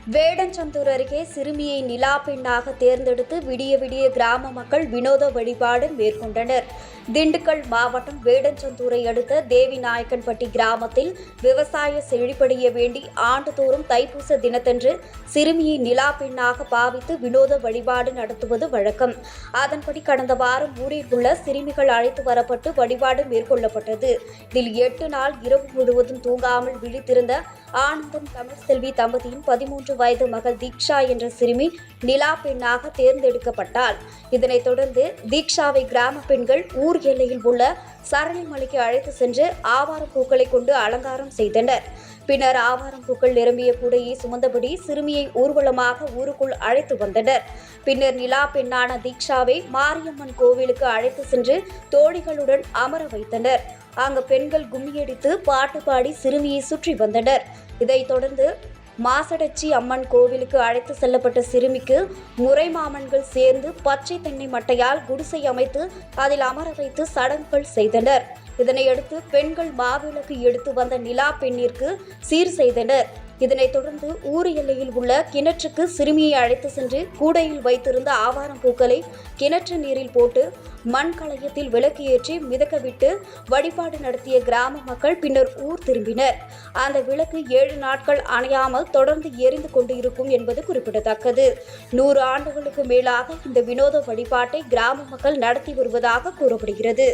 வேடச்சந்தூர் அருகே சிறுமியை நிலா பெண்ணாக தேர்ந்தெடுத்து விடிய விடிய கிராம மக்கள் வினோத வழிபாடு மேற்கொண்டனர். திண்டுக்கல் மாவட்டம் வேடச்சந்தூரை அடுத்த தேவிநாயக்கன்பட்டி கிராமத்தில் விவசாய செழிப்படைய வேண்டி ஆண்டுதோறும் தைப்பூச தினத்தன்று சிறுமியை நிலா பெண்ணாக பாவித்து வினோத வழிபாடு நடத்துவது வழக்கம். அதன்படி கடந்த வாரம் ஊரில் உள்ள சிறுமிகள் அழைத்து வரப்பட்டு வழிபாடு மேற்கொள்ளப்பட்டது. இதில் 8 நாள் இரவு முழுவதும் தூங்காமல் விழித்திருந்த ஆனந்தம் தமிழ்செல்வி தம்பதியின் 13 வயது மகள் தீக்ஷா என்ற சிறுமி நிலா பெண்ணாக தேர்ந்தெடுக்கப்பட்டாள். இதனைத் தொடர்ந்து தீக்ஷாவை கிராம பெண்கள் ஊர் எல்லையில் உள்ள சரளிமலைக்கு அழைத்து சென்று ஆவாரம் பூக்களை கொண்டு அலங்காரம் செய்தனர். பின்னர் ஆவாரம் பூக்கள் நிரம்பிய கூடையை சுமந்தபடி சிறுமியை ஊர்வலமாக ஊருக்குள் அழைத்து வந்தனர். பின்னர் நிலா பெண்ணான தீக்ஷாவை மாரியம்மன் கோவிலுக்கு அழைத்து சென்று தோழிகளுடன் அமர வைத்தனர். அங்கு பெண்கள் கும்மியடித்து பாட்டு பாடி சிறுமியை சுற்றி வந்தனர். இதைத் தொடர்ந்து மாசடச்சி அம்மன் கோவிலுக்கு அழைத்து செல்லப்பட்ட சிறுமிக்கு முறைமாமன்கள் சேர்ந்து பச்சை தென்னை மட்டையால் குடிசை அமைத்து அதில் அமர வைத்து சடங்குகள் செய்தனர். இதனையடுத்து பெண்கள் மாவிளக்கு எடுத்து வந்த நிலா பெண்ணிற்கு சீர் செய்தனர். இதனைத் தொடர்ந்து ஊர் எல்லையில் உள்ள கிணற்றுக்கு சிறுமியை அழைத்து சென்று கூடையில் வைத்திருந்த ஆவாரம் பூக்களை கிணற்று நீரில் போட்டு மண் கலயத்தில் விளக்கு ஏற்றி மிதக்க விட்டு வழிபாடு நடத்திய கிராம மக்கள் பின்னர் ஊர் திரும்பினர். அந்த விளக்கு 7 நாட்கள் அணையாமல் தொடர்ந்து எரிந்து கொண்டு இருக்கும் என்பது குறிப்பிடத்தக்கது. 100 ஆண்டுகளுக்கு மேலாக இந்த வினோத வழிபாட்டை கிராம மக்கள் நடத்தி வருவதாக கூறப்படுகிறது.